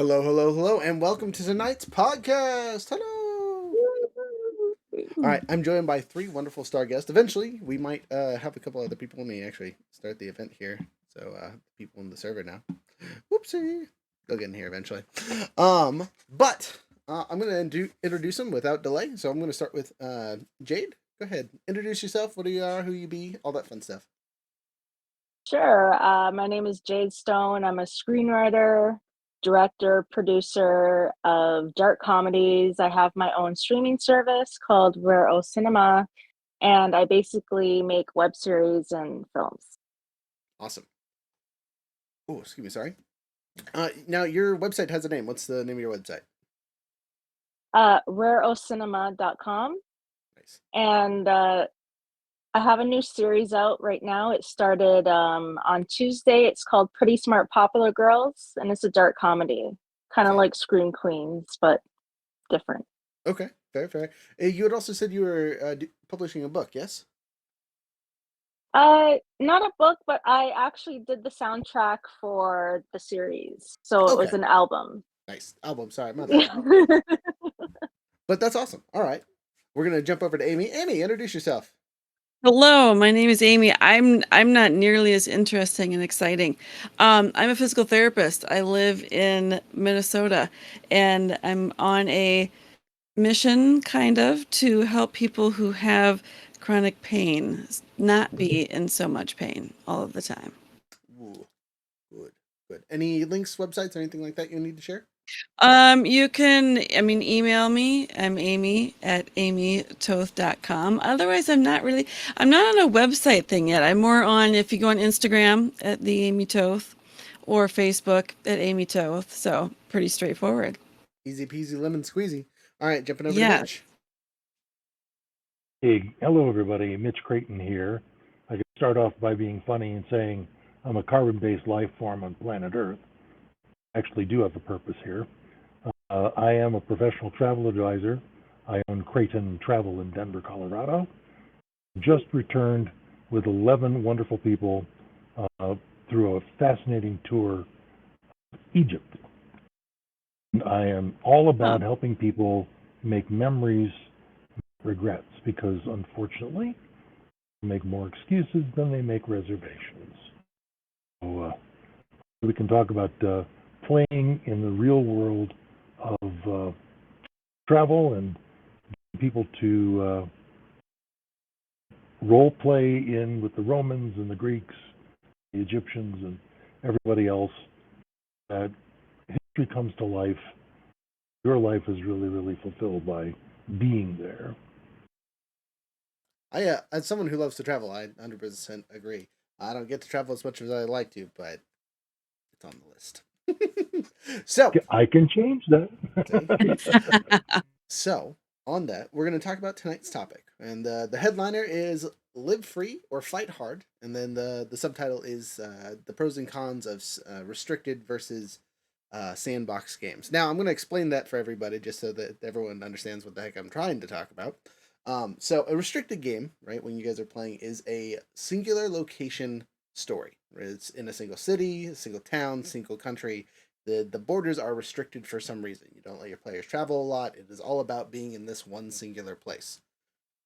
Hello, hello, hello, and welcome to tonight's podcast. Hello. All right, I'm joined by three wonderful star guests. Eventually, we might have a couple other people when we actually start the event here. So, people in the server now. Whoopsie. They'll get in here eventually. But I'm going to introduce them without delay. So I'm going to start with Jade. Go ahead. Introduce yourself. What you are, who you be, all that fun stuff. Sure. My name is Jade Stone. I'm a screenwriter, director, producer of dark comedies. I have my own streaming service called Rare O Cinema, and I basically make web series and films. Awesome. Oh, excuse me. Sorry. Now, your website has a name. What's the name of your website? RareOcinema.com. Nice. And I have a new series out right now. It started on Tuesday. It's called Pretty Smart Popular Girls, and it's a dark comedy, kind of Fun. like Scream Queens, but different. Okay, fair, fair. You had also said you were publishing a book, yes? Not a book, but I actually did the soundtrack for the series, so it was Okay, an album. nice album. Sorry, my bad. But that's awesome. All right, we're gonna jump over to Amy. Amy, introduce yourself. Hello, my name is Amy. I'm not nearly as interesting and exciting. I'm a physical therapist. I live in Minnesota, and I'm on a mission, kind of, to help people who have chronic pain not be in so much pain all of the time. Ooh, good, good. Any links, websites, anything like that you need to share? You can, email me. I'm Amy at amytoth.com. Otherwise, I'm not on a website thing yet. I'm more on, if you go on Instagram at the Amy Toth or Facebook at Amy Toth. So pretty straightforward. Easy peasy lemon squeezy. All right, jumping over to Yeah. Mitch. Hey, hello everybody. Mitch Krayton here. I could start off by being funny and saying I'm a carbon-based life form on planet Earth. I actually do have a purpose here. I am a professional travel advisor. I own Krayton Travel in Denver, Colorado. Just returned with 11 wonderful people through a fascinating tour of Egypt. And I am all about helping people make memories, regrets, because unfortunately, they make more excuses than they make reservations. So we can talk about playing in the real world of travel and people to role play in with the Romans and the Greeks, the Egyptians, and everybody else. That history comes to life. Your life is really, really fulfilled by being there. As someone who loves to travel, I 100% agree. I don't get to travel as much as I like to, but it's on the list. So I can change that. So, on that, we're going to talk about tonight's topic. And the headliner is Live Free or Fight Hard. And then the subtitle is the pros and cons of restricted versus sandbox games. Now, I'm going to explain that for everybody just so that everyone understands what the heck I'm trying to talk about. So, a restricted game, right, when you guys are playing, is a singular location story. It's in a single city, a single town, single country. The borders are restricted for some reason. You don't let your players travel a lot. It is all about being in this one singular place.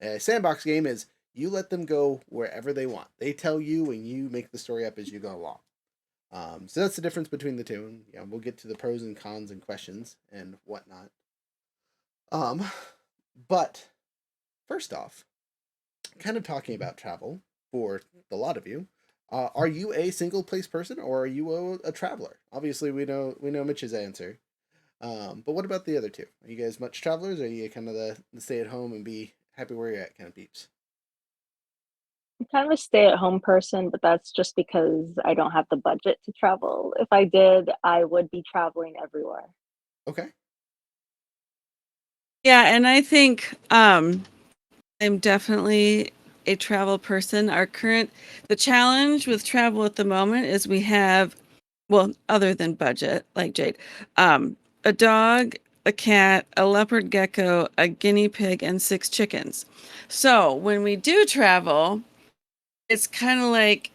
A sandbox game is you let them go wherever they want. They tell you and you make the story up as you go along. So that's the difference between the two. And, we'll get to the pros and cons and questions and whatnot. But first off, kind of talking about travel for a lot of you. Are you a single place person or are you a traveler? Obviously, we know Mitch's answer. But what about the other two? Are you guys much travelers? Or are you kind of the stay at home and be happy where you're at kind of peeps? I'm kind of a stay-at-home person, but that's just because I don't have the budget to travel. If I did, I would be traveling everywhere. Okay. Yeah, and I think I'm definitely a travel person. The challenge with travel at the moment is we have, well, other than budget, like Jade, a dog, a cat, a leopard gecko, a guinea pig, and 6 chickens. So when we do travel, it's kind of like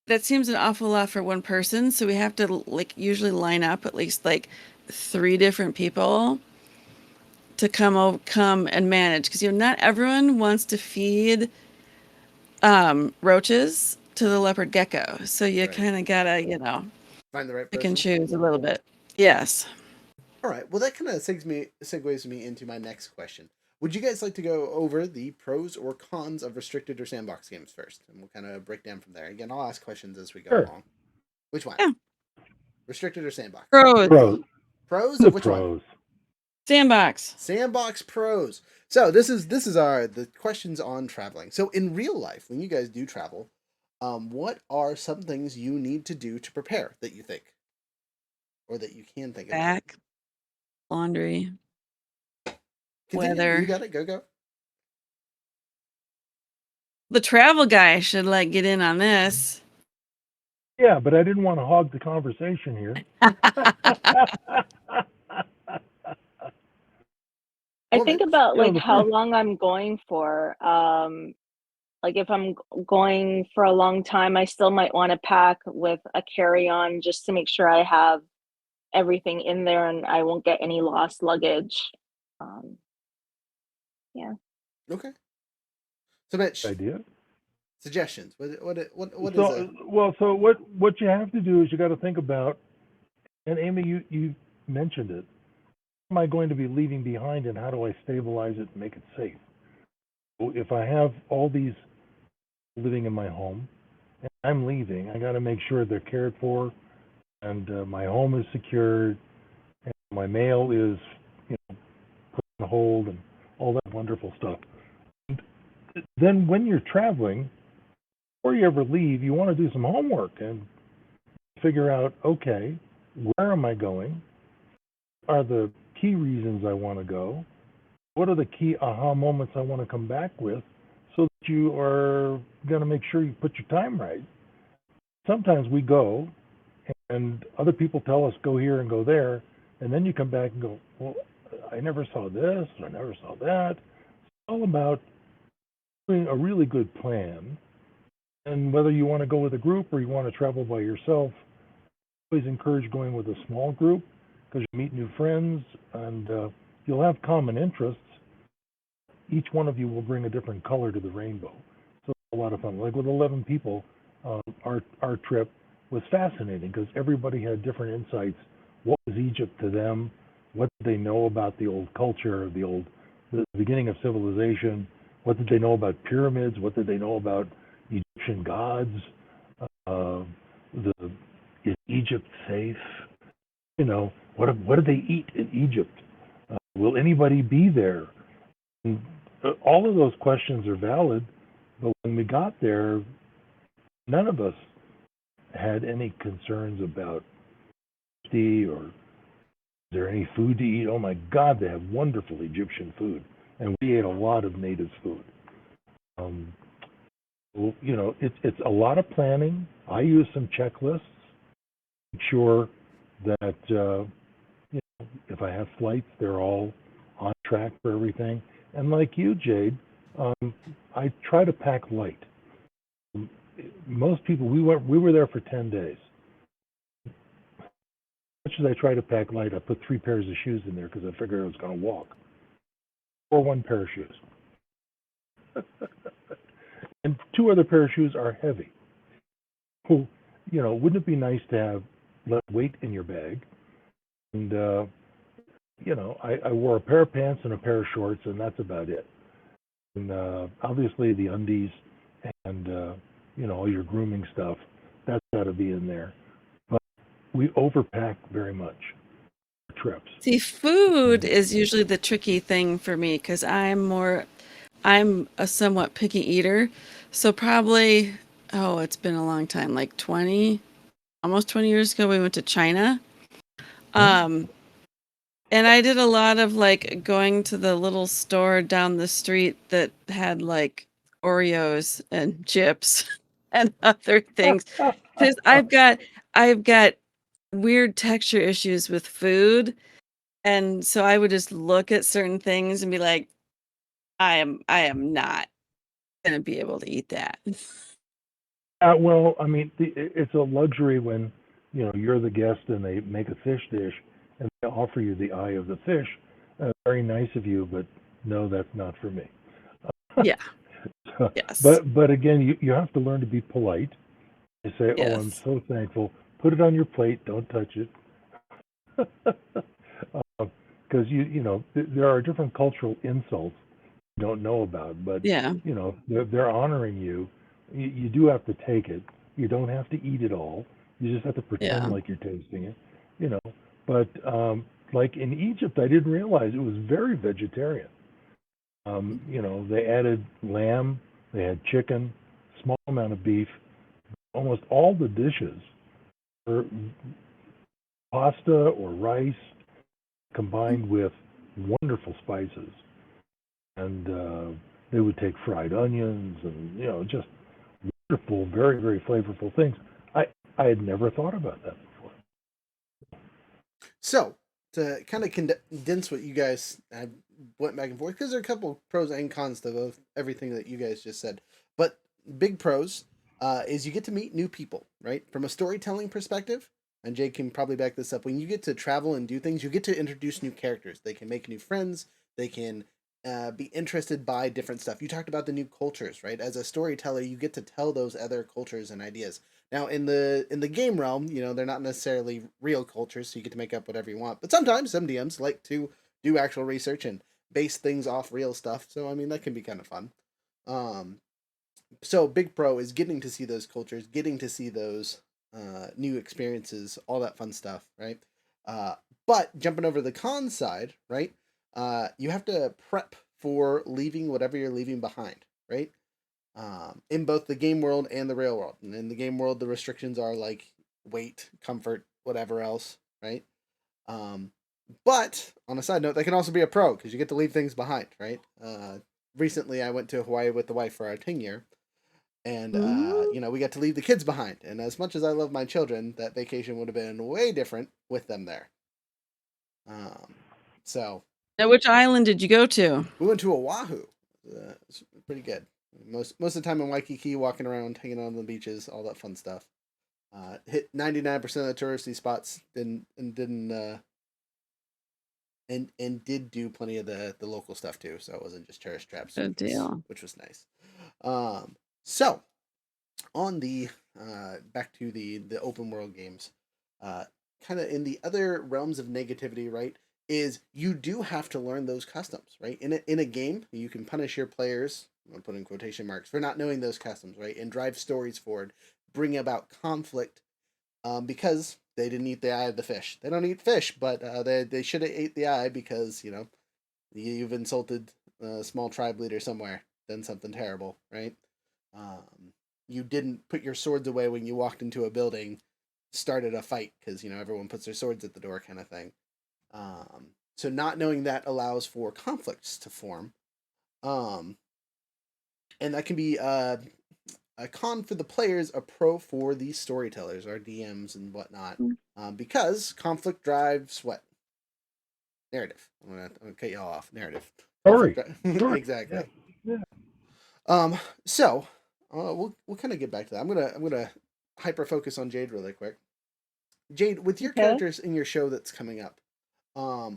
that seems an awful lot for one person. So we have to like usually line up at least like 3 different people to come and manage, because not everyone wants to feed roaches to the leopard gecko, so you Right. kind of gotta Find the right pick and person. choose a little bit. Yes. All right. Well, that kind of segues me into my next question. Would you guys like to go over the pros or cons of restricted or sandbox games first, and we'll kind of break down from there. Again, I'll ask questions as we go Sure. along. Which one? Yeah. Restricted or sandbox? Pros. Pros. Pros The of which one? pros. Sandbox. Sandbox pros. So this is the questions on traveling. So in real life, when you guys do travel, what are some things you need to do to prepare that you think, or that you can think of? Back. Laundry. Continue. Weather. You got it. Go. The travel guy should get in on this. Yeah, but I didn't want to hog the conversation here. I Well, think Mitch. about The how first, long I'm going for. Like if I'm going for a long time, I still might want to pack with a carry-on just to make sure I have everything in there and I won't get any lost luggage. Um, yeah. Okay. So Mitch, idea. suggestions. What is a So what you have to do is you got to think about, and Amy, you mentioned it. What am I going to be leaving behind, and how do I stabilize it and make it safe? So if I have all these living in my home, and I'm leaving, I got to make sure they're cared for, and my home is secured, and my mail is, put on hold, and all that wonderful stuff. And then when you're traveling, before you ever leave, you want to do some homework and figure out, okay, where am I going? Are the key reasons I want to go? What are the key aha moments I want to come back with, so that you are going to make sure you put your time right? Sometimes we go and other people tell us go here and go there, and then you come back and go, well, I never saw this, I never saw that. It's all about doing a really good plan. And whether you want to go with a group or you want to travel by yourself, I always encourage going with a small group, because you meet new friends and you'll have common interests. Each one of you will bring a different color to the rainbow. So it's a lot of fun. Like with 11 people, our trip was fascinating because everybody had different insights. What was Egypt to them? What did they know about the old culture, the beginning of civilization? What did they know about pyramids? What did they know about Egyptian gods? Uh, is Egypt safe? What do they eat in Egypt? Will anybody be there? And all of those questions are valid, but when we got there, none of us had any concerns about safety or is there any food to eat. Oh my God, they have wonderful Egyptian food, and we ate a lot of native food. Um, it's a lot of planning. I use some checklists, make sure that if I have flights, they're all on track for everything. And like you, Jade, I try to pack light. Most people, we were there for 10 days. As much as I try to pack light, I put 3 pairs of shoes in there because I figured I was going to walk, or 1 pair of shoes. And 2 other pair of shoes are heavy. Well, wouldn't it be nice to have less weight in your bag? And I wore a pair of pants and a pair of shorts, and that's about it. And obviously the undies and all your grooming stuff, that's got to be in there. But we overpack very much for trips. See, food is usually the tricky thing for me, because I'm a somewhat picky eater. So probably, it's been a long time, like almost 20 years ago, we went to China. And I did a lot of going to the little store down the street that had Oreos and chips and other things, because I've got weird texture issues with food, and so I would just look at certain things and be like, I am not gonna be able to eat that. Well, I mean, it's a luxury when you're the guest and they make a fish dish and they offer you the eye of the fish. Very nice of you, but no, that's not for me. Yeah. So, Yes. but again, you have to learn to be polite. You say, "Oh, I'm Yes. so thankful." Put it on your plate. Don't touch it. Because there are different cultural insults you don't know about, but Yeah. they're honoring you. You do have to take it. You don't have to eat it all. You just have to pretend Yeah. like you're tasting it. You know, but like in Egypt, I didn't realize it was very vegetarian. They added lamb, they had chicken, small amount of beef. Almost all the dishes were pasta or rice combined with wonderful spices, and they would take fried onions and just wonderful, very very flavorful things. I had never thought about that before. So to kind of condense what you guys went back and forth, because there are a couple of pros and cons to both everything that you guys just said, but big pros is you get to meet new people, right? From a storytelling perspective, and Jake can probably back this up. When you get to travel and do things, you get to introduce new characters. They can make new friends. They can be interested by different stuff. You talked about the new cultures, right? As a storyteller, you get to tell those other cultures and ideas. Now, in the game realm, they're not necessarily real cultures, so you get to make up whatever you want. But sometimes some DMs like to do actual research and base things off real stuff. So I mean, that can be kind of fun. Um, so big pro is getting to see those cultures, getting to see those new experiences, all that fun stuff, right? Uh, but jumping over the con side, right? You have to prep for leaving whatever you're leaving behind, right? In both the game world and the real world. And in the game world, the restrictions are like weight, comfort, whatever else, right? Um, but on a side note, that can also be a pro because you get to leave things behind, right? Recently, I went to Hawaii with the wife for our 10 year, and we got to leave the kids behind. And as much as I love my children, that vacation would have been way different with them there. So Now, which island did you go to? we went to Oahu. It's pretty good. Most of the time in Waikiki, walking around, hanging out on the beaches, all that fun stuff. Hit 99% of the touristy spots. And did do plenty of the local stuff too. So it wasn't just tourist traps, Good deal. which was nice. So on the back to the open world games, kind of in the other realms of negativity, right? Is you do have to learn those customs, right? In a game, you can punish your players, I'm putting quotation marks, for not knowing those customs, right? And drive stories forward, bring about conflict, because they didn't eat the eye of the fish. They don't eat fish, but they should have ate the eye because you've insulted a small tribe leader somewhere, done something terrible, right? You didn't put your swords away when you walked into a building, started a fight because everyone puts their swords at the door, kind of thing. So not knowing that allows for conflicts to form. And that can be a con for the players, a pro for the storytellers, our DMs and whatnot. Because conflict drives what? Narrative. I'm gonna cut y'all off. Narrative. Story. Exactly. Yeah. So we'll kind of get back to that. I'm gonna hyper focus on Jade really quick. Jade, with your characters in your show that's coming up, are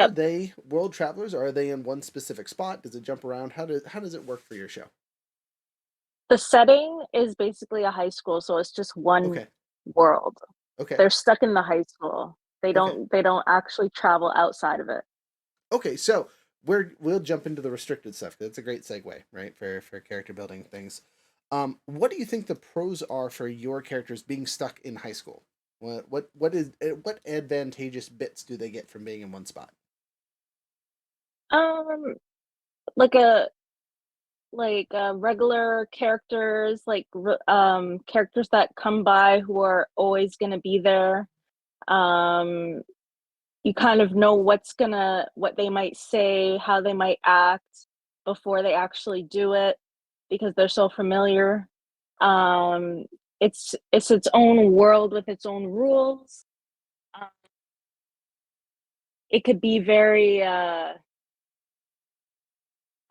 they world travelers, or are they in one specific spot? Does it jump around? How does it work for your show? The setting is basically a high school, so it's just one world. Okay. They're stuck in the high school. They don't actually travel outside of it. Okay, so we'll jump into the restricted stuff. That's a great segue, right, for character building things. What do you think the pros are for your characters being stuck in high school? What advantageous bits do they get from being in one spot? Like regular characters, characters that come by who are always going to be there. You kind of know what they might say, how they might act before they actually do it because they're so familiar. It's its own world with its own rules. It could be very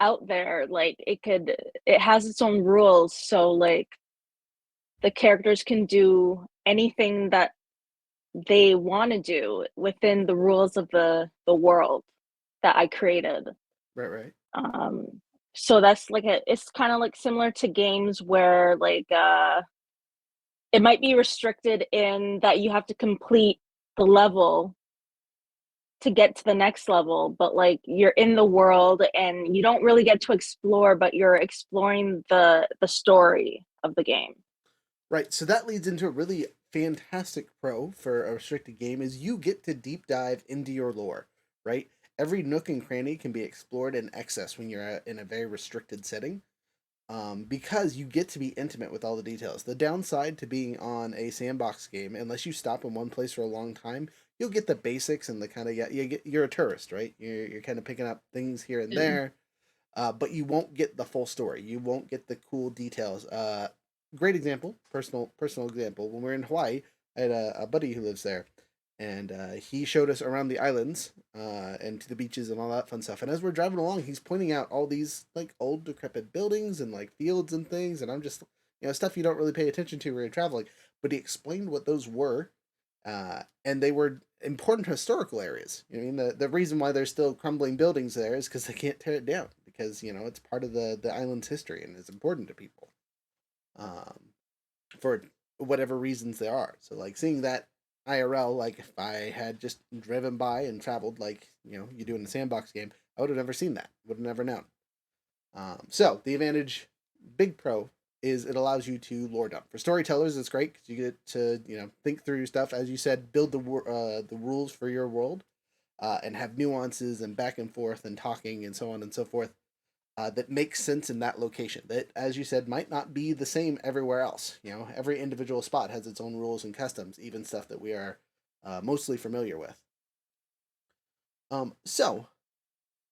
out there. It has its own rules, so like the characters can do anything that they want to do within the rules of the world that I created. Right. So that's like it's kind of like similar to games where like it might be restricted in that you have to complete the level to get to the next level, but like you're in the world and you don't really get to explore, but you're exploring the story of the game. Right. So that leads into a really fantastic pro for a restricted game is you get to deep dive into your lore, right? Every nook and cranny can be explored in excess when you're in a very restricted setting. Because you get to be intimate with all the details. The downside to being on a sandbox game, unless you stop in one place for a long time, you'll get the basics and the kind of you're a tourist, right? You're kind of picking up things here and there, but you won't get the full story. You won't get the cool details. Great example, personal example. When we were in Hawaii, I had a buddy who lives there, and he showed us around the islands and to the beaches and all that fun stuff. And as we're driving along, he's pointing out all these like old decrepit buildings and like fields and things, and I'm just stuff you don't really pay attention to when you're traveling. But he explained what those were, and they were important historical areas. I mean, the reason why there's still crumbling buildings there is because they can't tear it down because it's part of the island's history and it's important to people, for whatever reasons there are. So like seeing that IRL, like if I had just driven by and traveled like you do in a sandbox game, I would have never seen that. Would have never known. So the advantage, big pro, is it allows you to lore dump. For storytellers, it's great because you get to think through stuff, as you said, build the rules for your world, and have nuances and back and forth and talking and so on and so forth. That makes sense in that location. That, as you said, might not be the same everywhere else. Every individual spot has its own rules and customs, even stuff that we are mostly familiar with. So,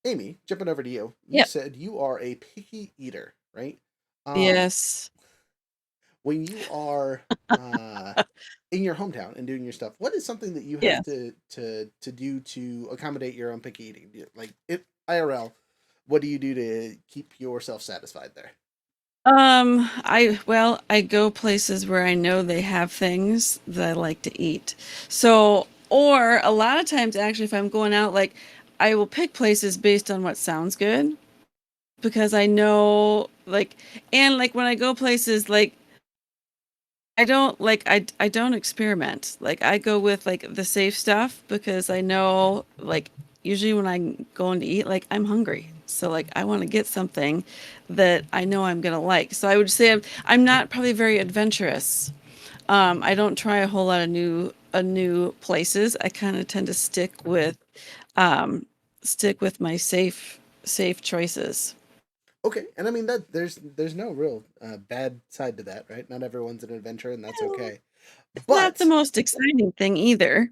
Amy, jumping over to you. You Yep. said you are a picky eater, right? Yes. When you are in your hometown and doing your stuff, what is something that you have Yes. to do to accommodate your own picky eating? Like IRL, what do you do to keep yourself satisfied there? I go places where I know they have things that I like to eat. So, or a lot of times actually if I'm going out, like I will pick places based on what sounds good because I know like and like when I go places like I don't experiment. Like I go with like the safe stuff because I know like usually when I'm going to eat like I'm hungry. So like I want to get something that I know I'm gonna like. So I would say I'm not probably very adventurous. I don't try a whole lot of new places. I kind of tend to um stick with my safe choices. Okay, and I mean that there's no real bad side to that, right? Not everyone's an adventurer, and that's Well, okay. it's not the But most exciting thing either.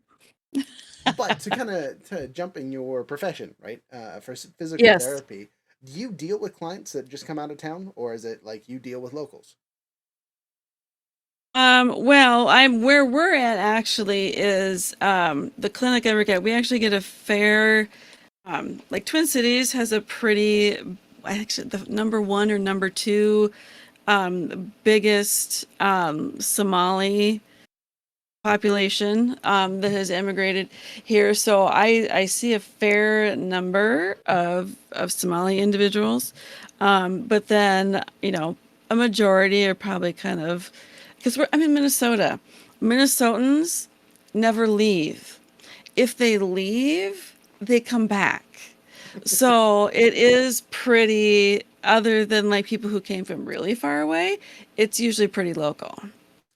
to kind of to jump in your profession, right? For physical Yes. therapy, do you deal with clients that just come out of town, or is it like you deal with locals? Well, I'm where we're at actually is the clinic I work at. We actually get a fair like Twin Cities has a pretty actually the number one or number two biggest Somali population that has immigrated here. So I see a fair number of Somali individuals. But then, a majority are probably kind of because I'm in Minnesota. Minnesotans never leave. If they leave, they come back. So it is pretty, other than like people who came from really far away, it's usually pretty local.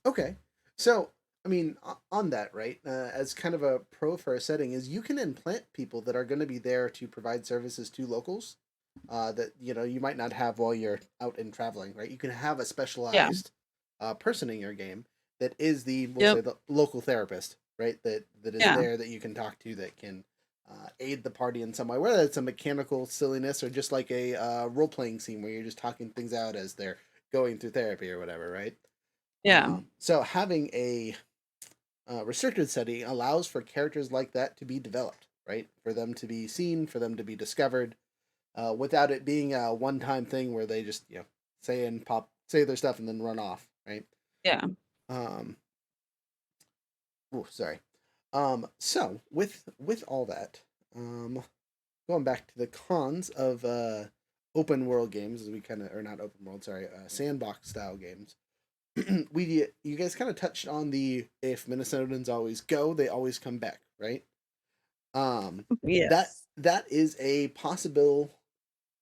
Okay, so I mean, on that, right? As kind of a pro for a setting, is you can implant people that are going to be there to provide services to locals. That you might not have while you're out and traveling, right? You can have a Yeah. specialized person in your game that is we'll Yep. say the local therapist, right? That is Yeah. there that you can talk to that can aid the party in some way, whether it's a mechanical silliness or just like a role playing scene where you're just talking things out as they're going through therapy or whatever, right? Yeah. So having a restricted setting allows for characters like that to be developed, right? For them to be seen, for them to be discovered, without it being a one-time thing where they just say their stuff and then run off, right? Yeah. Um, oh, sorry. So with all that, going back to the cons of open world games, as we kind of, or not open world, sorry, sandbox style games. You guys kind of touched on the if Minnesotans always go, they always come back, right? That Yes. that is a possible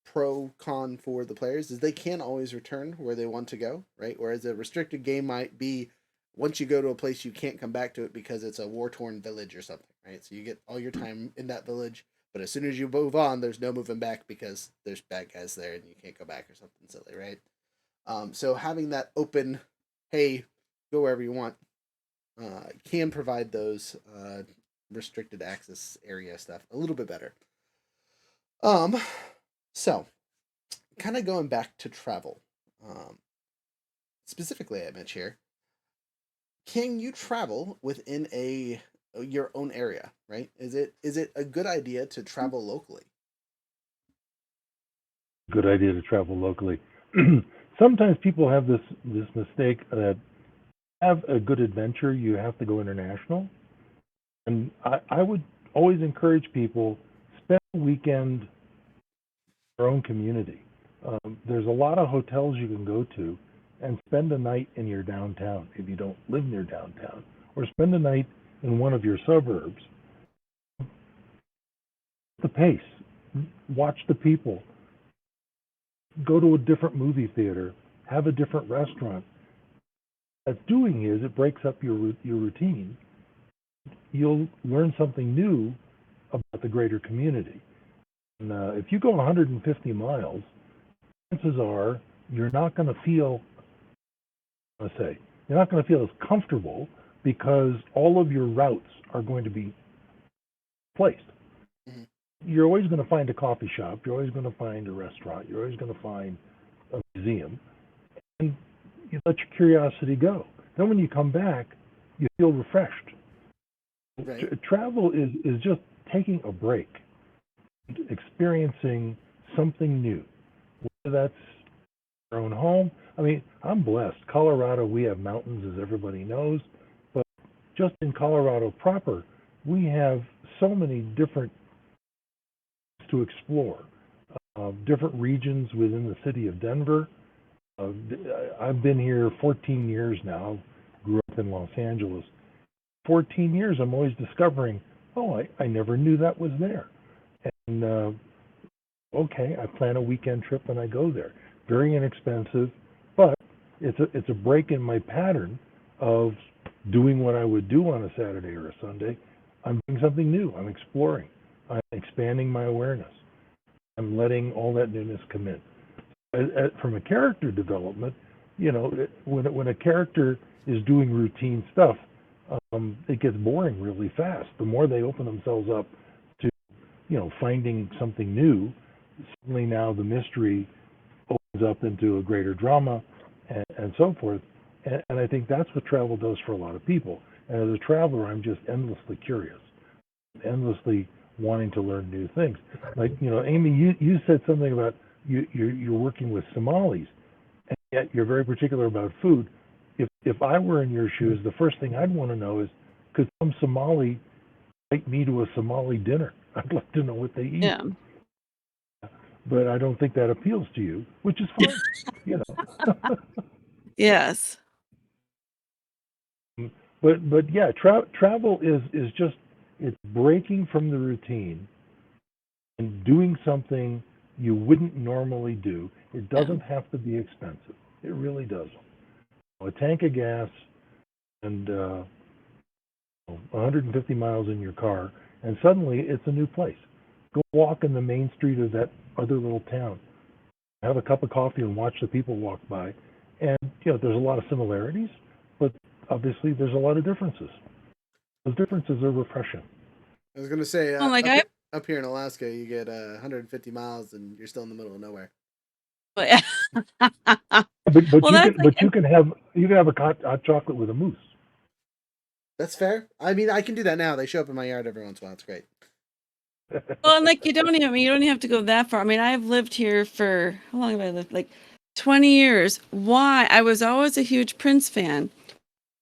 pro con for the players is they can always return where they want to go, right? Whereas a restricted game might be once you go to a place you can't come back to it because it's a war torn village or something, right? So you get all your time in that village, but as soon as you move on, there's no moving back because there's bad guys there and you can't go back or something silly, right? So having that open, hey, go wherever you want, can provide those restricted access area stuff a little bit better. Um, so kind of going back to travel, specifically at Mitch here, can you travel within your own area? Right? Is it a good idea to travel locally? Good idea to travel locally. Sometimes people have this mistake that have a good adventure, you have to go international. And I would always encourage people spend a weekend in your own community. There's a lot of hotels you can go to and spend a night in your downtown if you don't live near downtown, or spend a night in one of your suburbs. The pace, watch the people, go to a different movie theater, have a different restaurant. That's doing is it breaks up your routine. You'll learn something new about the greater community. And if you go 150 miles, chances are you're not going to feel, you're not going to feel as comfortable because all of your routes are going to be placed. Mm-hmm. You're always going to find a coffee shop. You're always going to find a restaurant. You're always going to find a museum. And you let your curiosity go. Then when you come back, you feel refreshed. Right. Travel is just taking a break, experiencing something new, whether that's your own home. I mean, I'm blessed. Colorado, we have mountains, as everybody knows, but just in Colorado proper, we have so many different to explore, different regions within the city of Denver. I've been here 14 years now, grew up in Los Angeles. 14 years, I'm always discovering, oh, I never knew that was there. And okay, I plan a weekend trip and I go there. Very inexpensive, but it's a break in my pattern of doing what I would do on a Saturday or a Sunday. I'm doing something new. I'm exploring. I'm expanding my awareness. I'm letting all that newness come in. From a character development, when a character is doing routine stuff, it gets boring really fast. The more they open themselves up to, finding something new, suddenly now the mystery opens up into a greater drama and so forth. And I think that's what travel does for a lot of people. And as a traveler, I'm just endlessly curious, endlessly wanting to learn new things. Like, Amy, you said something about you're working with Somalis, and yet you're very particular about food. If I were in your shoes, the first thing I'd want to know is, could some Somali invite me to a Somali dinner? I'd like to know what they eat. Yeah. But I don't think that appeals to you, which is fine, Yes. But yeah, travel is just, it's breaking from the routine and doing something you wouldn't normally do. It doesn't have to be expensive. It really doesn't. A tank of gas and 150 miles in your car, and suddenly it's a new place. Go walk in the main street of that other little town. Have a cup of coffee and watch the people walk by. And, there's a lot of similarities, but obviously there's a lot of differences. Those differences are refreshing. I was gonna say, Well, like up here in Alaska, you get 150 miles and you're still in the middle of nowhere. But But well, you can have a hot chocolate with a mousse. That's fair. I mean, I can do that now. They show up in my yard every once in a while. It's great. well, and like you don't even have to go that far. I mean, I've lived here for how long have I lived? Like 20 years. Why? I was always a huge Prince fan.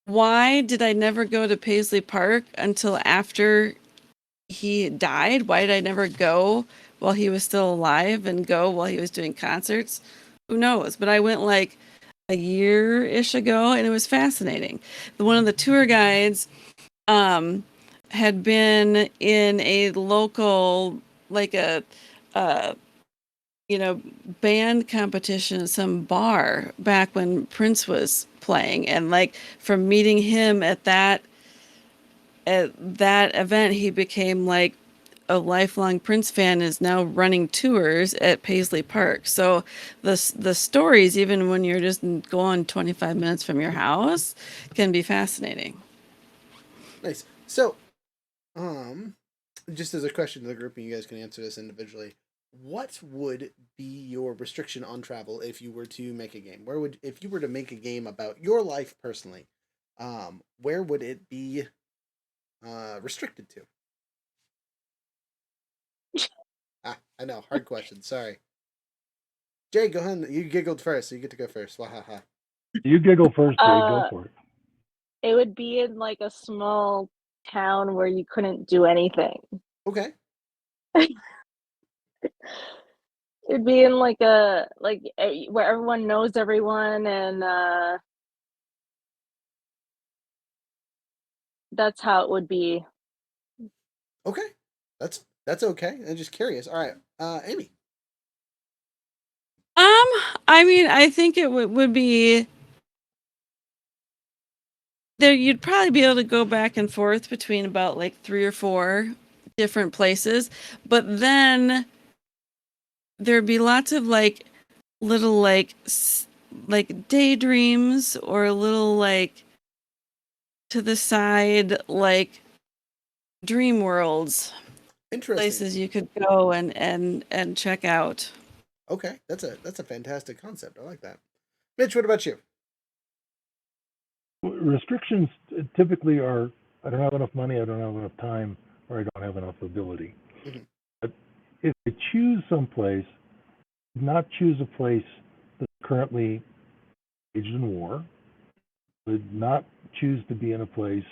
why did I never go to Paisley Park until after he died? Why did I never go while he was still alive and go while he was doing concerts? Who knows? But I went like a year-ish ago, and it was fascinating. One of the tour guides had been in a local, like a band competition at some bar back when Prince was playing, and like from meeting him at that event, he became like a lifelong Prince fan, is now running tours at Paisley Park. So the stories, even when you're just going 25 minutes from your house, can be fascinating. Nice. So, just as a question to the group, and you guys can answer this individually. What would be your restriction on travel if you were to make a game? If you were to make a game about your life personally, where would it be restricted to? I know, hard question. Sorry, Jay, go ahead. You giggled first, so you get to go first. Wahaha. You giggle first, Jade. Go for it. It would be in like a small town where you couldn't do anything. Okay. It'd be in like where everyone knows everyone, and that's how it would be. Okay. That's okay. I'm just curious. All right. Amy. I mean, I think it would be there. You'd probably be able to go back and forth between about like 3 or 4 different places, but then there'd be lots of like little like daydreams, or little like to the side like dream worlds, Interesting. places you could go and check out. Okay, that's a fantastic concept. I like that. Mitch, what about you? Restrictions typically are I don't have enough money, I don't have enough time, or I don't have enough ability. Mm-hmm. But if I choose someplace, not choose a place that's currently engaged in war, would not choose to be in a place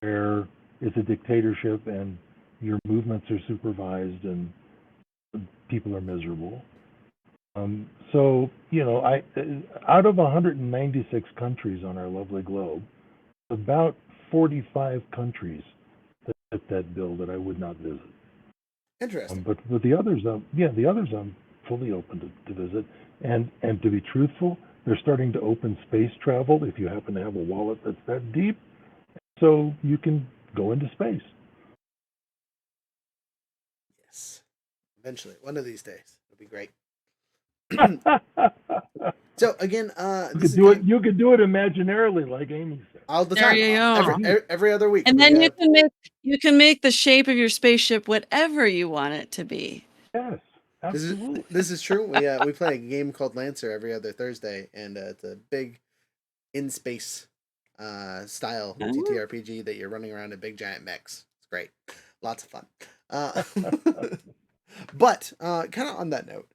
where it's a dictatorship and your movements are supervised and people are miserable. So, out of 196 countries on our lovely globe, about 45 countries that fit that bill that I would not visit. Interesting. But the others, the others I'm fully open to visit. And to be truthful, they're starting to open space travel if you happen to have a wallet that's that deep, so you can go into space. Yes. Eventually, one of these days, it'll be great. So again, you could do it imaginarily, like Amy said. All the There time. you go. Every other week. And then you can make the shape of your spaceship whatever you want it to be. Yes, absolutely. This is true. We play a game called Lancer every other Thursday, and it's a big in space style TTRPG that you're running around in big giant mechs. It's great, lots of fun. But kind of on that note,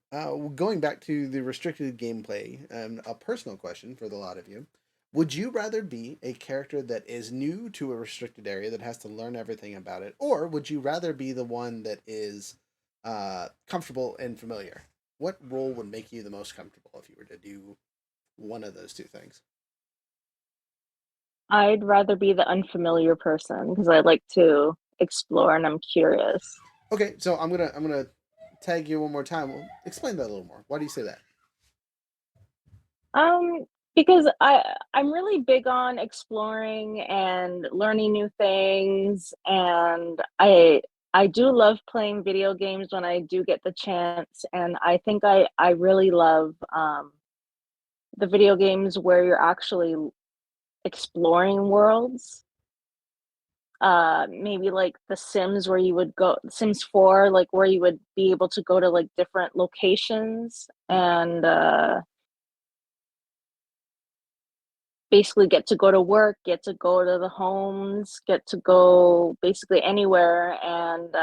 going back to the restricted gameplay, a personal question for the lot of you. Would you rather be a character that is new to a restricted area that has to learn everything about it, or would you rather be the one that is comfortable and familiar? What role would make you the most comfortable if you were to do one of those two things? I'd rather be the unfamiliar person because I like to explore and I'm curious. Okay, so I'm gonna tag you one more time. Well, explain that a little more. Why do you say that? Because I'm really big on exploring and learning new things, and I do love playing video games when I do get the chance, and I think I really love the video games where you're actually exploring worlds. Maybe like The Sims, where you would go Sims 4, like where you would be able to go to like different locations and basically get to go to work, get to go to the homes, get to go basically anywhere and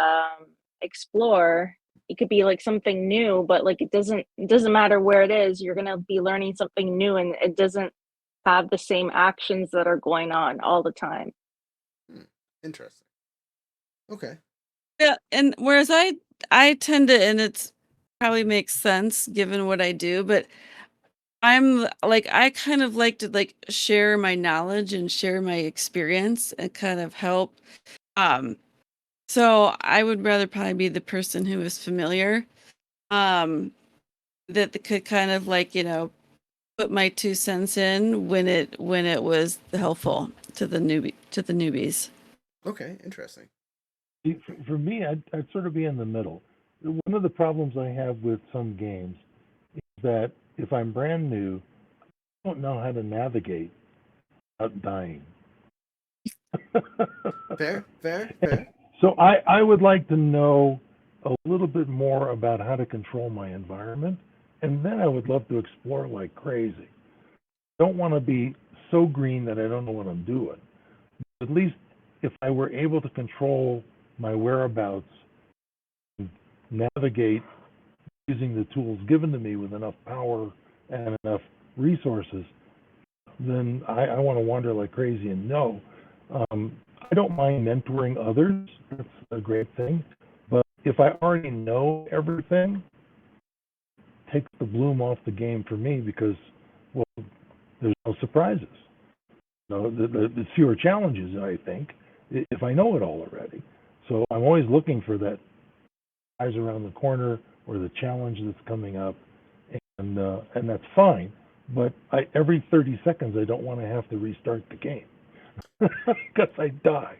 explore. It could be like something new, but like it doesn't matter where it is. You're gonna be learning something new, and it doesn't have the same actions that are going on all the time. Interesting. Okay. Yeah, and whereas I tend to, and it's probably makes sense given what I do, but I'm like I kind of like to like share my knowledge and share my experience and kind of help. Um, so I would rather probably be the person who is familiar, um, that could kind of like, put my 2 cents in when it was helpful to the newbies. Okay. Interesting. For me, I'd sort of be in the middle. One of the problems I have with some games is that if I'm brand new, I don't know how to navigate without dying. Fair. Fair. Fair. So I would like to know a little bit more about how to control my environment, and then I would love to explore like crazy. I don't want to be so green that I don't know what I'm doing. At least if I were able to control my whereabouts and navigate using the tools given to me with enough power and enough resources, then I want to wander like crazy and know. I don't mind mentoring others. That's a great thing. But if I already know everything, it takes the bloom off the game for me because, well, there's no surprises. No, there's fewer challenges, I think, if I know it all already. So I'm always looking for that eyes around the corner or the challenge that's coming up, and that's fine. But every 30 seconds, I don't want to have to restart the game because I die.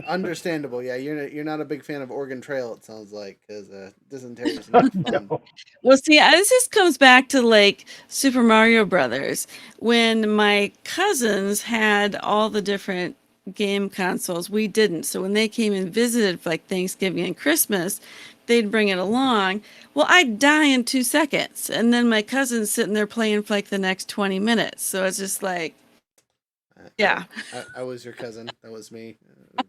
Understandable. Yeah, you're not a big fan of Oregon Trail. It sounds like because dysentery is not fun. No. Well, see, this just comes back to like Super Mario Brothers. When my cousins had all the different game consoles, we didn't. So when they came and visited for like Thanksgiving and Christmas, they'd bring it along. Well, I'd die in 2 seconds. And then my cousin's sitting there playing for like the next 20 minutes. So it's just like, yeah. I was your cousin. That was me.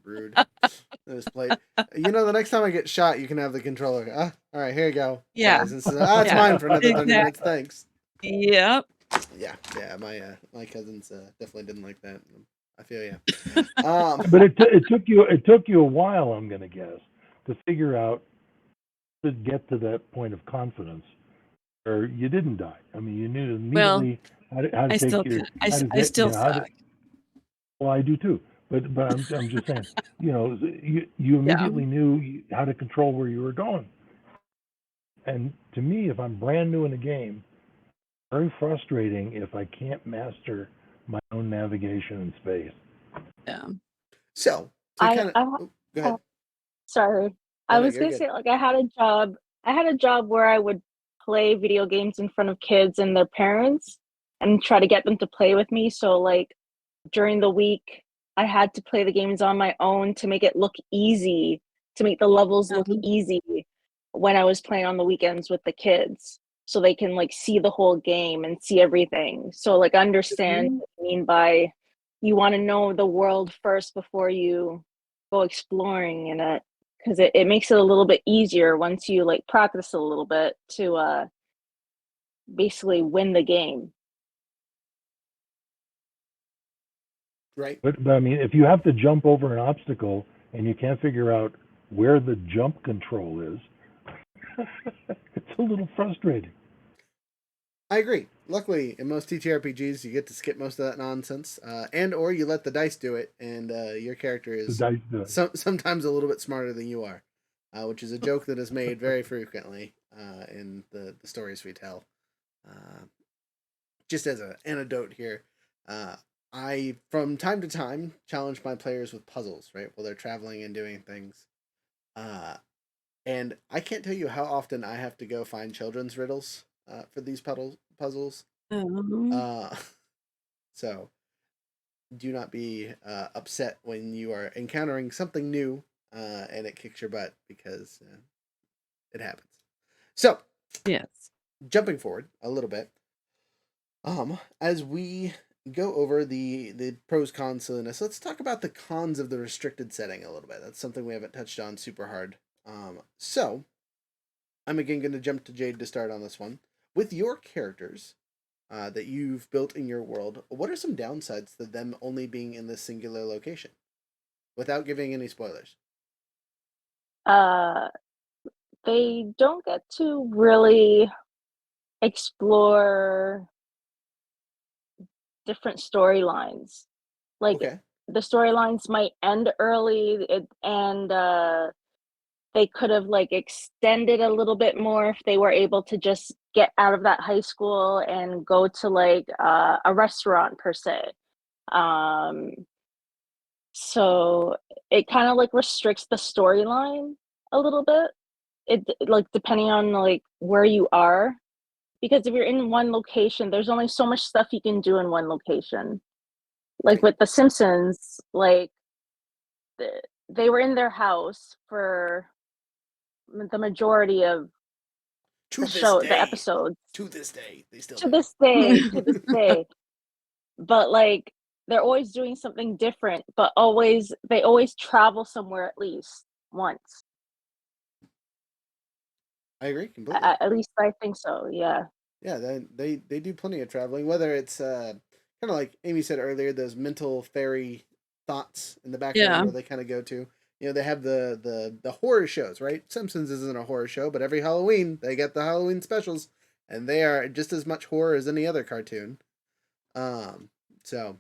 Rude. It was played. The next time I get shot, you can have the controller. All right, here you go, Yeah. guys. It's mine for another 30 minutes. Thanks. Yep. Yeah. My cousins definitely didn't like that. I feel you. But it took you a while, I'm gonna guess, to figure out to get to that point of confidence where you didn't die. I mean, you knew immediately how to I take still, your. I, How to I get, still how to, suck. well, I do too. But I'm just saying, you immediately knew how to control where you were going. And to me, if I'm brand new in a game, very frustrating if I can't master my own navigation in space. Yeah. So to I, kind of I go ahead. Sorry. No, I no, was you're gonna good. say like I had a job where I would play video games in front of kids and their parents and try to get them to play with me. So like during the week I had to play the games on my own to make it look easy, to make the levels look easy when I was playing on the weekends with the kids. So they can like see the whole game and see everything. So like understand what I mean by you want to know the world first before you go exploring in it because it makes it a little bit easier once you like practice a little bit to basically win the game. Right. But I mean, if you have to jump over an obstacle and you can't figure out where the jump control is, it's a little frustrating. I agree. Luckily, in most TTRPGs, you get to skip most of that nonsense, or you let the dice do it, and your character The is dice do it. sometimes a little bit smarter than you are, which is a joke that is made very frequently in the stories we tell. Just as an anecdote here, I from time to time challenge my players with puzzles, right, while they're traveling and doing things. And I can't tell you how often I have to go find children's riddles for these puzzles. Um, Uh, so do not be upset when you are encountering something new and it kicks your butt because it happens. So yes. jumping forward a little bit, as we go over the pros cons silliness, let's talk about the cons of the restricted setting a little bit. That's something we haven't touched on super hard. So I'm again going to jump to Jade to start on this one. With your characters, that you've built in your world, what are some downsides to them only being in this singular location, without giving any spoilers? Uh, they don't get to really explore different storylines. Like, Okay. the storylines might end early, and they could have like extended a little bit more if they were able to just get out of that high school and go to like a restaurant per se. Um, so it kind of like restricts the storyline a little bit. It like depending on like where you are, because if you're in one location, there's only so much stuff you can do in one location. Like Right. with The Simpsons, like they were in their house for the majority of To the this show, the day, episodes, to this day, they still to do. this day, to this day. But like they're always doing something different, but they always travel somewhere at least once. I agree completely. At least I think so. Yeah. Yeah, they do plenty of traveling. Whether it's kind of like Amy said earlier, those mental fairy thoughts in the background Yeah. where they kind of go to. You know, they have the horror shows, right? Simpsons isn't a horror show, but every Halloween they get the Halloween specials, and they are just as much horror as any other cartoon. Um, so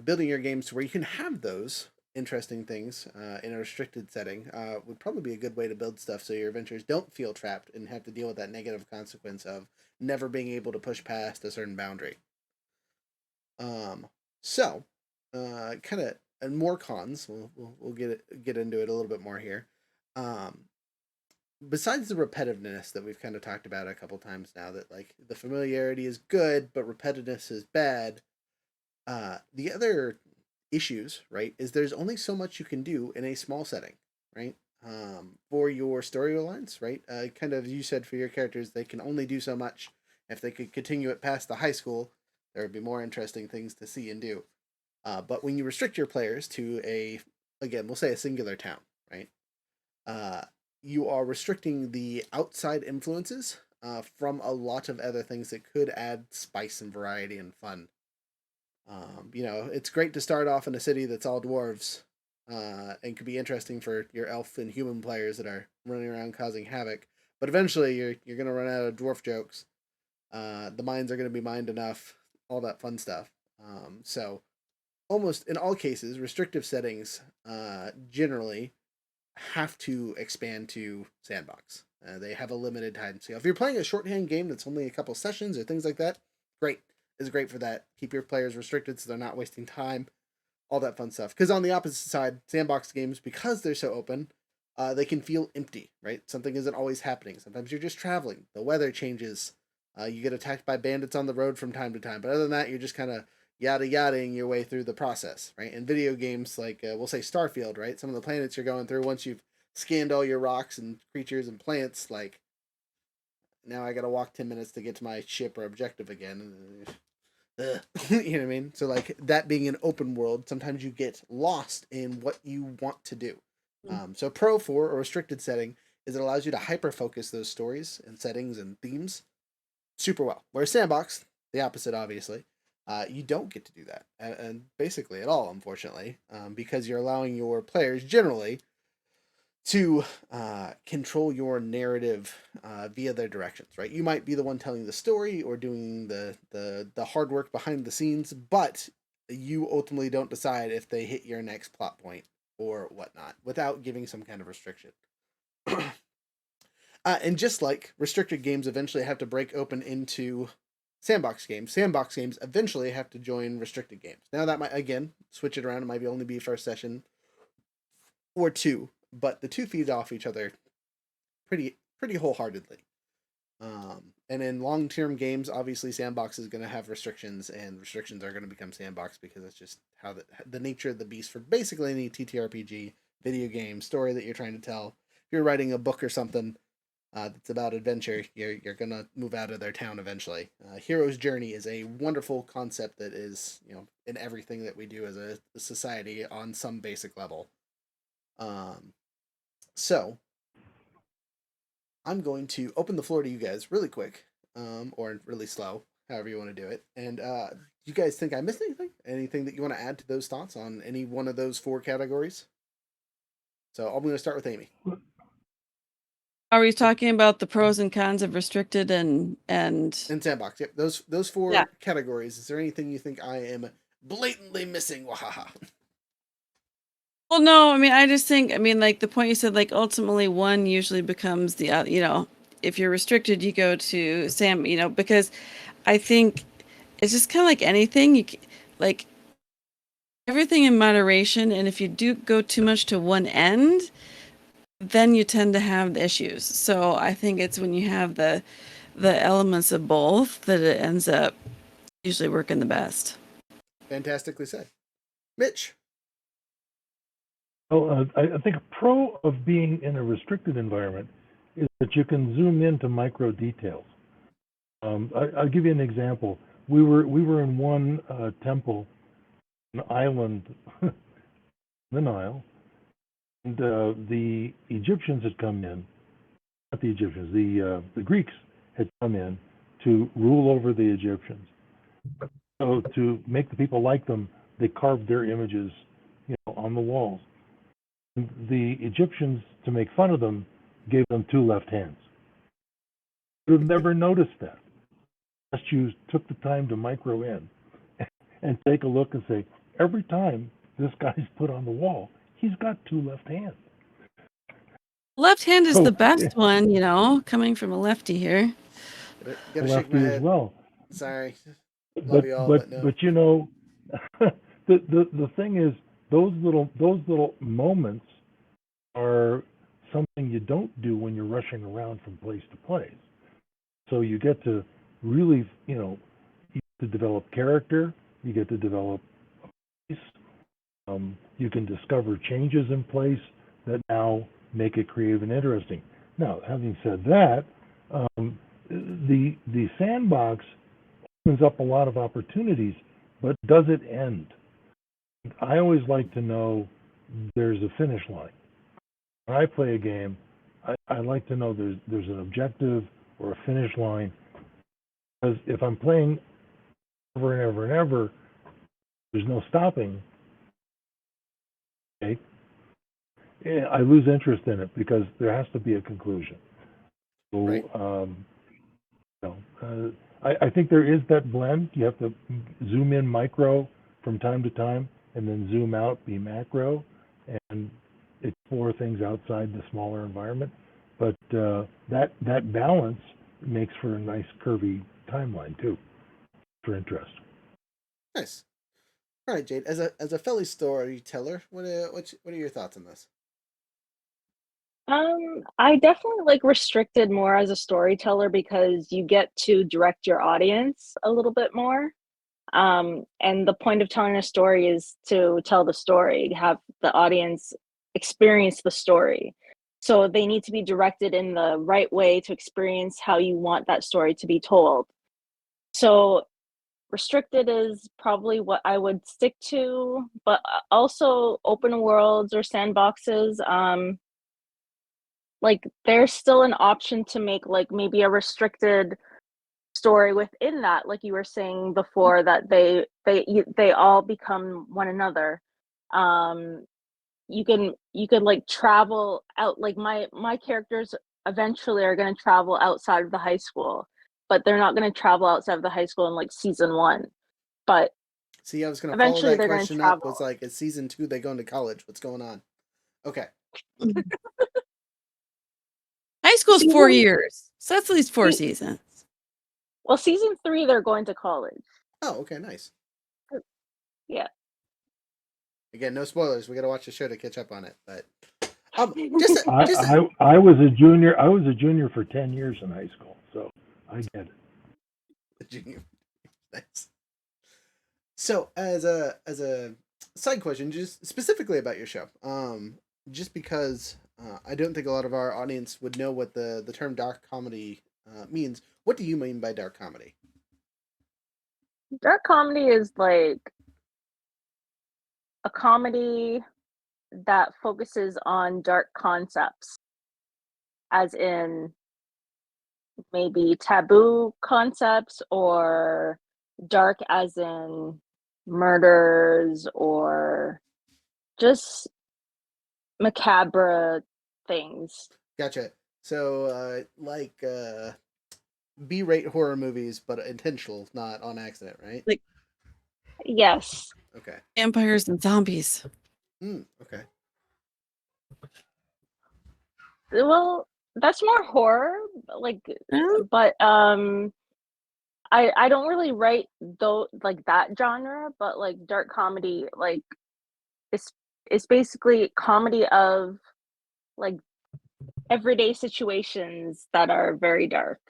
building your games to where you can have those interesting things in a restricted setting would probably be a good way to build stuff so your adventures don't feel trapped and have to deal with that negative consequence of never being able to push past a certain boundary. Um, so, kind of and more cons. We'll get into it a little bit more here. Um, Besides the repetitiveness that we've kind of talked about a couple times now, that like the familiarity is good, but repetitiveness is bad. The other issues, right, is there's only so much you can do in a small setting, right? For your storylines, right? Kind of you said for your characters, they can only do so much. If they could continue it past the high school, there would be more interesting things to see and do. But when you restrict your players to again, we'll say a singular town, right? Uh, you are restricting the outside influences from a lot of other things that could add spice and variety and fun. You know, it's great to start off in a city that's all dwarves, and could be interesting for your elf and human players that are running around causing havoc. But eventually, you're gonna run out of dwarf jokes. The mines are gonna be mined enough, all that fun stuff. So, almost in all cases, restrictive settings generally have to expand to sandbox. They have a limited time scale. If you're playing a shorthand game that's only a couple sessions or things like that, great. It's great for that. Keep your players restricted so they're not wasting time, all that fun stuff. Because on the opposite side, sandbox games, because they're so open, they can feel empty, right? Something isn't always happening. Sometimes you're just traveling. The weather changes. You get attacked by bandits on the road from time to time. But other than that, you're just kind of yada yadaing your way through the process, right? In video games like we'll say Starfield, right? Some of the planets you're going through, once you've scanned all your rocks and creatures and plants, like now I gotta walk 10 minutes to get to my ship or objective again. You know what I mean? So like that being an open world, sometimes you get lost in what you want to do. So pro for a restricted setting is it allows you to hyper focus those stories and settings and themes super well. Whereas sandbox, the opposite, obviously, you don't get to do that, and basically at all, unfortunately, because you're allowing your players generally to control your narrative via their directions. Right? You might be the one telling the story or doing the hard work behind the scenes, but you ultimately don't decide if they hit your next plot point or whatnot without giving some kind of restriction. And just like restricted games eventually have to break open into sandbox games eventually have to join restricted games. Now that might again switch it around. It might only be first session or two, but the two feed off each other pretty wholeheartedly. And in long term games, obviously sandbox is going to have restrictions, and restrictions are going to become sandbox because that's just how the nature of the beast for basically any TTRPG video game story that you're trying to tell. If you're writing a book or something, that's about adventure, you're gonna move out of their town eventually. Hero's journey is a wonderful concept that is in everything that we do as a society on some basic level. So I'm going to open the floor to you guys really quick, or really slow, however you want to do it. And you guys think I missed anything? Anything that you want to add to those thoughts on any one of those 4 categories? So I'm going to start with Amy. Are we talking about the pros and cons of restricted and And sandbox. Yep, those 4 Yeah. categories. Is there anything you think I am blatantly missing? Wahaha. Well, no, I mean, I just think, I mean, like the point you said, like ultimately one usually becomes the other, you know, if you're restricted, you go to Sam, you know, because I think it's just kind of like anything, like everything in moderation. And if you do go too much to one end, then you tend to have the issues. So I think it's when you have the elements of both that it ends up usually working the best. Fantastically said. Mitch. Well, I think a pro of being in a restricted environment is that you can zoom into micro details. I'll give you an example. We were in one temple, an island, the Nile, and the Egyptians had come in. Not the Egyptians, the Greeks had come in to rule over the Egyptians. So to make the people like them, they carved their images, on the walls. And the Egyptians, to make fun of them, gave them 2 left hands. You would have never noticed that unless you took the time to micro in and take a look and say, every time this guy's put on the wall, he's got 2 left hands. Left hand is So, the best one, you know, coming from a lefty here. Gotta shake my lefty as head. well. Sorry. Love you all, but no. But the thing is, those little moments are something you don't do when you're rushing around from place to place. So you get to really, you get to develop character, you get to develop a place, you can discover changes in place that now make it creative and interesting. Now, having said that, the sandbox opens up a lot of opportunities, but does it end? I always like to know there's a finish line. When I play a game, I like to know there's an objective or a finish line. Because if I'm playing over and ever and ever, there's no stopping. Okay, I lose interest in it because there has to be a conclusion. So, right. I think there is that blend. You have to zoom in micro from time to time, and then zoom out, be macro, and explore things outside the smaller environment. But that balance makes for a nice curvy timeline too, for interest. Nice. All right, Jade. As a fellow storyteller, what are your thoughts on this? I definitely like restricted more as a storyteller because you get to direct your audience a little bit more. And the point of telling a story is to tell the story, have the audience experience the story. So they need to be directed in the right way to experience how you want that story to be told. So restricted is probably what I would stick to, but also open worlds or sandboxes. Like there's still an option to make like maybe a restricted story within that, like you were saying before, that they all become one another. You can like travel out, like my characters eventually are going to travel outside of the high school, but they're not going to travel outside of the high school in like season 1, but See, I was going to follow eventually that they're going to question up. travel. Was like, it's season 2, they go into college. What's going on? Okay. High school's 4 years, so that's at least 4 seasons. Well, season 3 they're going to college. Oh, okay, nice. Yeah. Again, no spoilers. We got to watch the show to catch up on it. But I was a junior. I was a junior for 10 years in high school, so I get it. The junior. Nice. So, as a side question, just specifically about your show, just because I don't think a lot of our audience would know what the term dark comedy means. What do you mean by dark comedy? Dark comedy is like a comedy that focuses on dark concepts, as in maybe taboo concepts, or dark as in murders, or just macabre things. Gotcha. So, B-rate horror movies, but intentional, not on accident, right? Like Yes. Okay. vampires and zombies. Okay. Well, that's more horror, like, Oh, but I don't really write though like that genre, but like dark comedy, like it's it's basically comedy of like everyday situations that are very dark.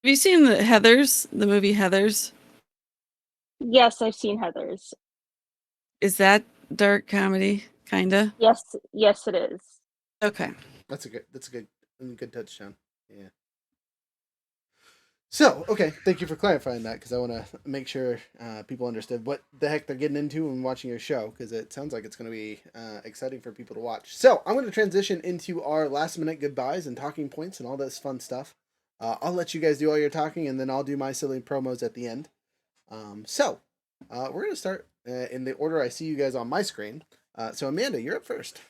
have you seen the Heathers, the movie Heathers? Yes, I've seen Heathers. Is that dark comedy, kinda? Yes, yes, it is. Okay. That's a good touchdown. Yeah. So, okay, thank you for clarifying that, because I want to make sure people understood what the heck they're getting into when watching your show, because it sounds like it's going to be exciting for people to watch. So, I'm going to transition into our last minute goodbyes and talking points and all this fun stuff. I'll let you guys do all your talking, and then I'll do my silly promos at the end. We're going to start in the order I see you guys on my screen. So, Amanda, you're up first.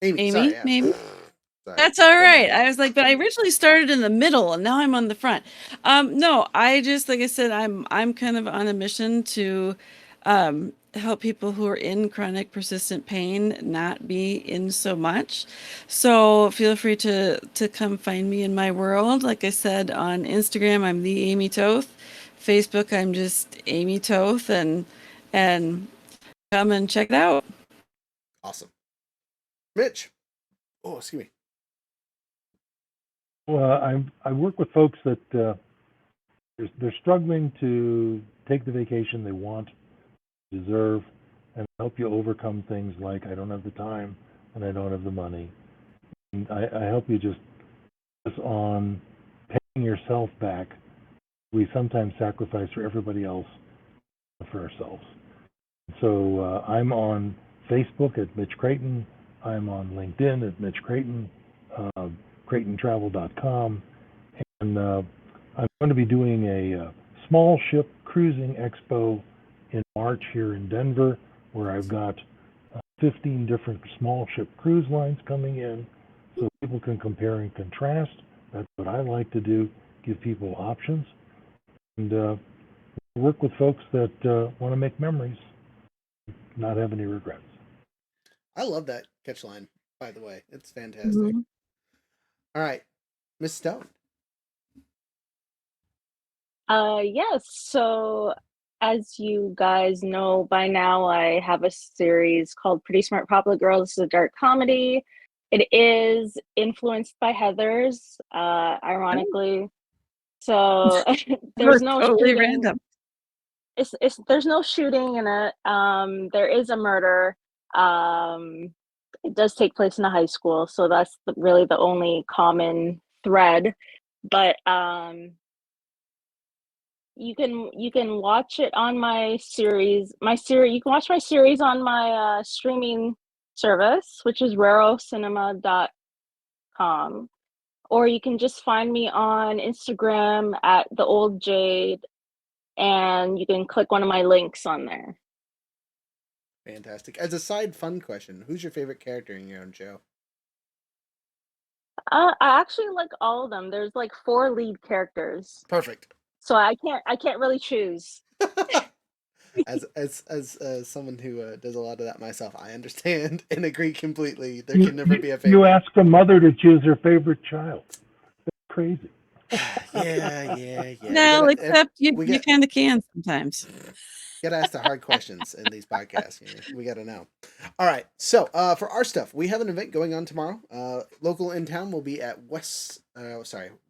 Amy, sorry. Amy, maybe? Sorry. That's all right. I was like, but I originally started in the middle and now I'm on the front. No, I just, like I said, I'm kind of on a mission to help people who are in chronic persistent pain not be in so much. So feel free to come find me in my world. Like I said, on Instagram, I'm the Amy Toth. Facebook, I'm just Amy Toth, and come and check it out. Awesome. Mitch. Oh, excuse me. Well, I work with folks that they're struggling to take the vacation they want, deserve, and help you overcome things like I don't have the time and I don't have the money. And I help you just focus on paying yourself back. We sometimes sacrifice for everybody else, for ourselves. So I'm on Facebook at Mitch Krayton. I'm on LinkedIn at Mitch Krayton, KraytonTravel.com, and I'm going to be doing a small ship cruising expo in March here in Denver, where I've got 15 different small ship cruise lines coming in, so people can compare and contrast. That's what I like to do, give people options, and work with folks that want to make memories, not have any regrets. I love that catch line, by the way. It's fantastic. Mhm. All right, Miss Stone. Yes, so as you guys know by now, I have a series called Pretty Smart Popular Girls. This is a dark comedy. It is influenced by Heathers, Oh, ironically. So we're there's no totally shooting. random. It's there's no shooting in it. There is a murder. Um, it does take place in a high school, so that's really the only common thread. But you can watch it on my series. You can watch my series on my streaming service, which is rarocinema.com, or you can just find me on Instagram at the old Jade, and you can click one of my links on there. Fantastic. As a side fun question, who's your favorite character in your own show? I actually like all of them. There's like four lead characters, Perfect. so I can't really choose. As someone who does a lot of that myself, I understand and agree completely. There You, can never you, be a you favorite. ask a mother to choose her favorite child. That's crazy. Yeah. No, except you We you got kind of can sometimes. gotta ask the hard questions in these podcasts. We gotta know. All right. So for our stuff, we have an event going on tomorrow. Local in town will be at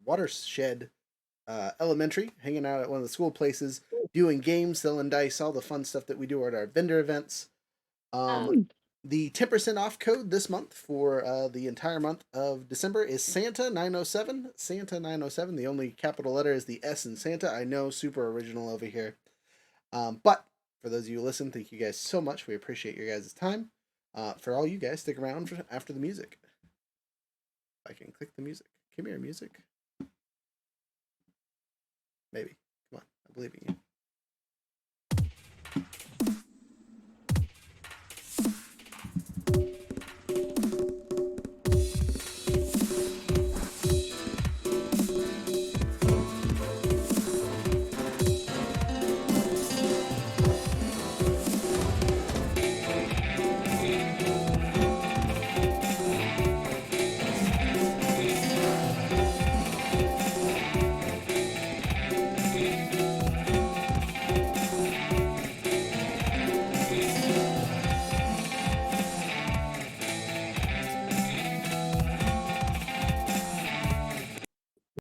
Watershed Elementary, hanging out at one of the school places, doing games, selling dice, all the fun stuff that we do at our vendor events. Um, Oh, the 10% off code this month for the entire month of December is Santa 907. Santa 907. The only capital letter is the S in Santa. I know, super original over here. But for those of you who listen, thank you guys so much. We appreciate your guys' time. For all you guys, stick around after the music. I can click the music. Come here, music. Maybe. Come on. I believe in you.